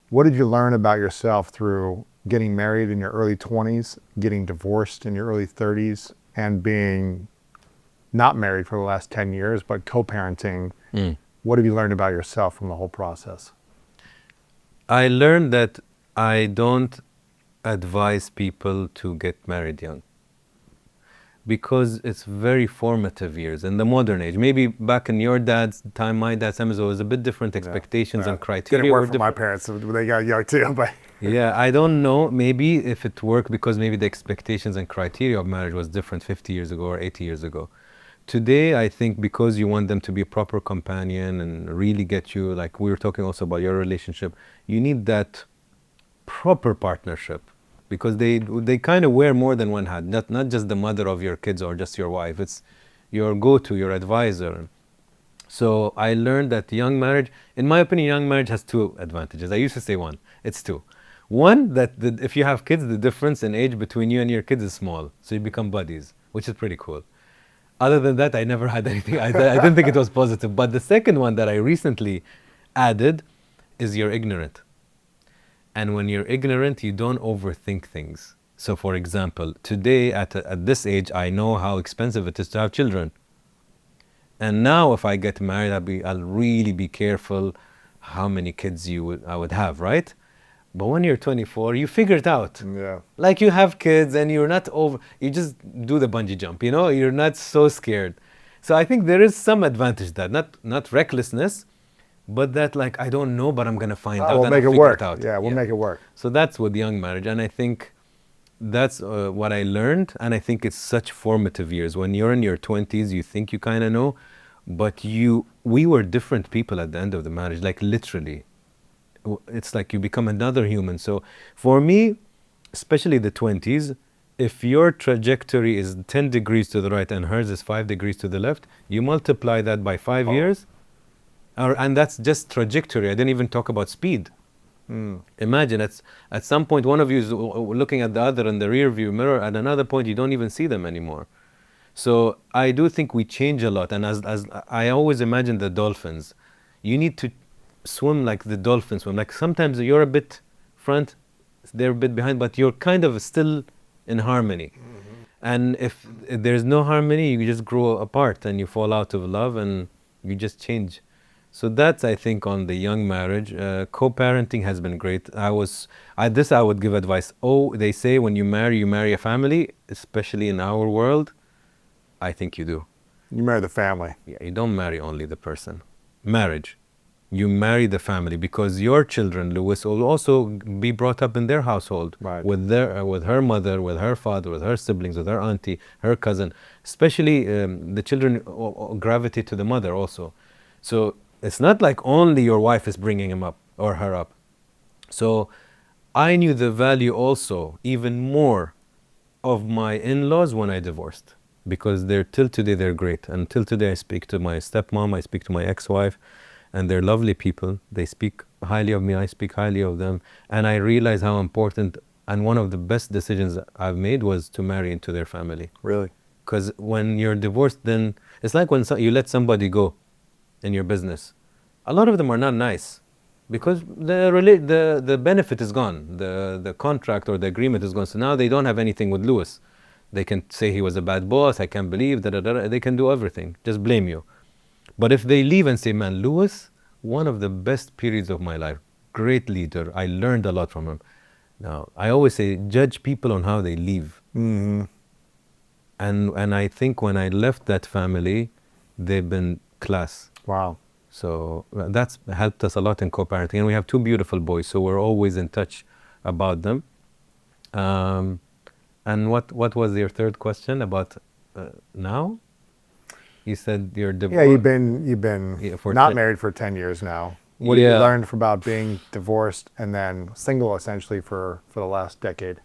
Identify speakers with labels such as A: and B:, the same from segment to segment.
A: What did you learn about yourself through getting married in your early 20s, getting divorced in your early 30s, and being not married for the last 10 years, but co-parenting?
B: Mm.
A: What have you learned about yourself from the whole process?
B: I learned that I don't advise people to get married young because it's very formative years in the modern age. Maybe back in your dad's time, my dad's time, it was a bit different expectations and criteria.
A: Didn't work
B: were
A: for my
B: different.
A: parents. They got young too, but
B: Yeah, I don't know. Maybe if it worked because maybe the expectations and criteria of marriage was different 50 years ago or 80 years ago. Today, I think because you want them to be a proper companion and really get you, like we were talking also about your relationship, you need that proper partnership because they kind of wear more than one hat. Not just the mother of your kids or just your wife. It's your go-to, your advisor. So I learned that young marriage, in my opinion, young marriage has two advantages. I used to say one. It's two. One, that if you have kids, the difference in age between you and your kids is small. So you become buddies, which is pretty cool. Other than that, I never had anything. I didn't think it was positive. But the second one that I recently added is you're ignorant. And when you're ignorant, you don't overthink things. So for example, today at this age, I know how expensive it is to have children. And now if I get married, I'll really be careful how many kids I would have, right? But when you're 24, you figure it out.
A: yeah.
B: Like you have kids and you just do the bungee jump, you're not so scared. So I think there is some advantage that, not recklessness, but that like, I don't know, but I'm gonna find out
A: We'll
B: and
A: make
B: I'll
A: it
B: figure
A: work.
B: it out.
A: Yeah, we'll make it work.
B: So that's with young marriage. And I think that's what I learned. And I think it's such formative years. When you're in your 20s, you think you kind of know, but we were different people at the end of the marriage, like literally. It's like you become another human. So for me, especially the 20s, if your trajectory is 10 degrees to the right and hers is 5 degrees to the left, you multiply that by 5 years, and that's just trajectory. I didn't even talk about speed. Imagine at some point one of you is looking at the other in the rear view mirror, at another point you don't even see them anymore. So I do think we change a lot, and as I always imagine the dolphins, you need to swim like the dolphins swim. Like sometimes you're a bit front, they're a bit behind, but you're kind of still in harmony. And if there's no harmony, you just grow apart and you fall out of love and you just change. So that's, I think, on the young marriage. Co-parenting has been great. I would give advice. Oh, they say when you marry a family, especially in our world. I think you do.
A: You marry the family.
B: Yeah, you don't marry only the person. Marriage. You marry the family because your children, Louis, will also be brought up in their household,
A: Right.
B: with her mother, with her father, with her siblings, with her auntie, her cousin. Especially the children gravitate to the mother also. So it's not like only your wife is bringing him up or her up. So I knew the value also even more of my in-laws when I divorced, because till today they're great. And till today I speak to my stepmom, I speak to my ex-wife, and they're lovely people. They speak highly of me, I speak highly of them. And I realize how important, and one of the best decisions I've made was to marry into their family.
A: Really?
B: Because when you're divorced, then it's like when you let somebody go in your business. A lot of them are not nice because the benefit is gone. The contract or the agreement is gone. So now they don't have anything with Louis. They can say he was a bad boss, I can't believe, they can do everything, just blame you. But if they leave and say, man, Louis, one of the best periods of my life, great leader, I learned a lot from him. Now, I always say, judge people on how they leave.
A: Mm-hmm.
B: And I think when I left that family, they've been class.
A: Wow.
B: So that's helped us a lot in co-parenting. And we have two beautiful boys, so we're always in touch about them. And what was your third question about now? You said you're divorced.
A: Yeah, you've been not married for 10 years now. What have you learned about being divorced and then single essentially for the last decade?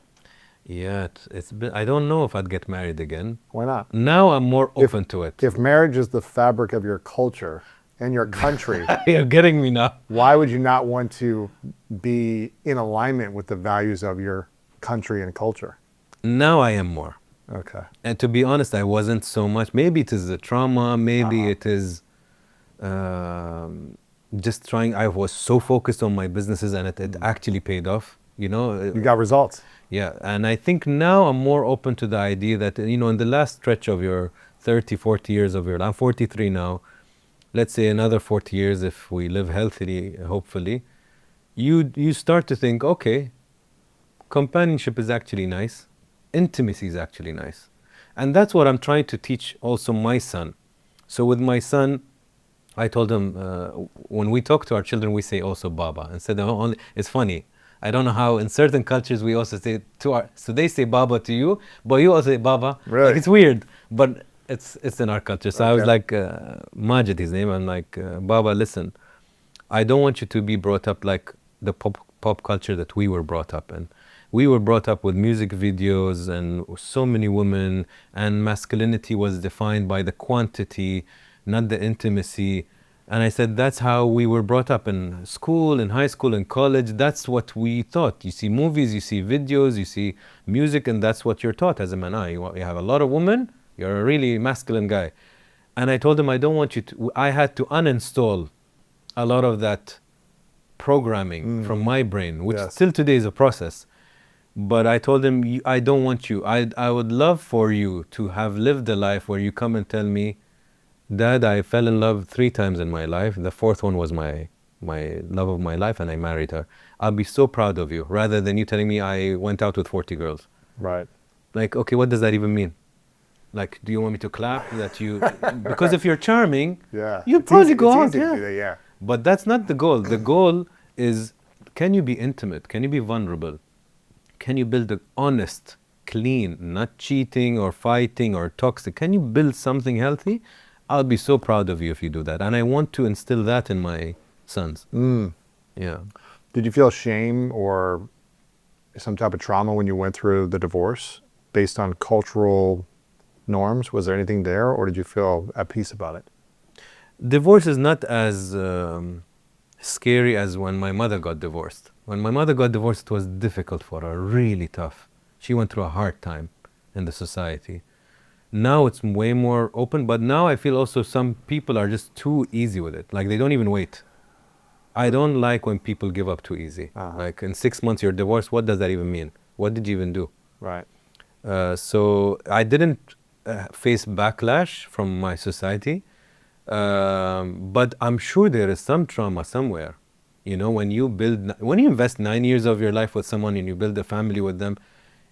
B: Yeah, it's been, I don't know if I'd get married again.
A: Why not?
B: Now I'm more open to it.
A: If marriage is the fabric of your culture and your country,
B: you're getting me now.
A: Why would you not want to be in alignment with the values of your country and culture?
B: Now I am more.
A: Okay.
B: And to be honest, I wasn't so much. Maybe it is the trauma, maybe it is just trying. I was so focused on my businesses, and it actually paid off. You know,
A: You got results.
B: yeah. And I think now I'm more open to the idea that, you know, in the last stretch of your 30, 40 years of your life, I'm 43 now. Let's say another 40 years if we live healthily, hopefully, you start to think, okay, companionship is actually nice, intimacy is actually nice. And that's what I'm trying to teach also my son. So with my son, I told him, when we talk to our children, we say also Baba. Instead of only, it's funny. I don't know how in certain cultures we also say to our, so they say Baba to you, but you also say Baba.
A: Really?
B: Like, it's weird, but it's in our culture. So I was
A: Okay.
B: like, Majid, his name, I'm like, Baba, listen, I don't want you to be brought up like the pop culture that we were brought up in. We were brought up with music videos and so many women, and masculinity was defined by the quantity, not the intimacy. And I said, that's how we were brought up in school, in high school, in college. That's what we thought. You see movies, you see videos, you see music, and that's what you're taught as a man. You have a lot of women, you're a really masculine guy. And I told him, I don't want you to, I had to uninstall a lot of that programming from my brain, which
A: Yes.
B: still today is a process. But I told him, I don't want you. I would love for you to have lived a life where you come and tell me, Dad, I fell in love 3 times in my life. The 4th one was my love of my life, and I married her. I'll be so proud of you, rather than you telling me I went out with 40 girls.
A: Right.
B: Like, okay, what does that even mean? Like, do you want me to clap that you... Because if you're charming,
A: Yeah.
B: you
A: It's
B: probably
A: easy-
B: go
A: it's
B: out,
A: easy to
B: yeah.
A: do that, yeah.
B: But that's not the goal. The goal is, can you be intimate? Can you be vulnerable? Can you build an honest, clean, not cheating or fighting or toxic? Can you build something healthy? I'll be so proud of you if you do that. And I want to instill that in my sons. Yeah.
A: Did you feel shame or some type of trauma when you went through the divorce based on cultural norms? Was there anything there, or did you feel at peace about it?
B: Divorce is not as scary as when my mother got divorced. When my mother got divorced, it was difficult for her, really tough. She went through a hard time in the society. Now it's way more open, but now I feel also some people are just too easy with it. Like, they don't even wait. I don't like when people give up too easy. Like, in 6 months you're divorced, what does that even mean? What did you even do?
A: Right.
B: So I didn't face backlash from my society, but I'm sure there is some trauma somewhere. You know, when you invest 9 years of your life with someone and you build a family with them,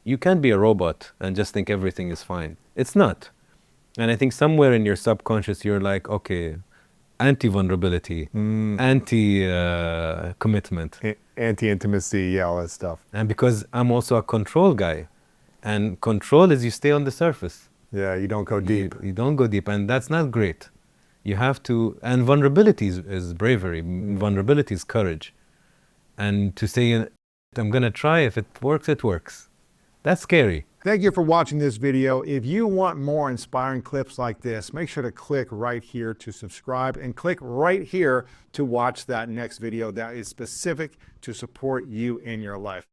B: you can't be a robot and just think everything is fine. It's not. And I think somewhere in your subconscious, you're like, okay, anti-vulnerability, anti-commitment.
A: Anti-intimacy, yeah, all that stuff.
B: And because I'm also a control guy, and control is you stay on the surface.
A: Yeah, you don't go deep.
B: You don't go deep, and that's not great. You have to, and vulnerability is bravery. Vulnerability is courage. And to say, I'm going to try, if it works, it works. That's scary.
A: Thank you for watching this video. If you want more inspiring clips like this, make sure to click right here to subscribe and click right here to watch that next video that is specific to support you in your life.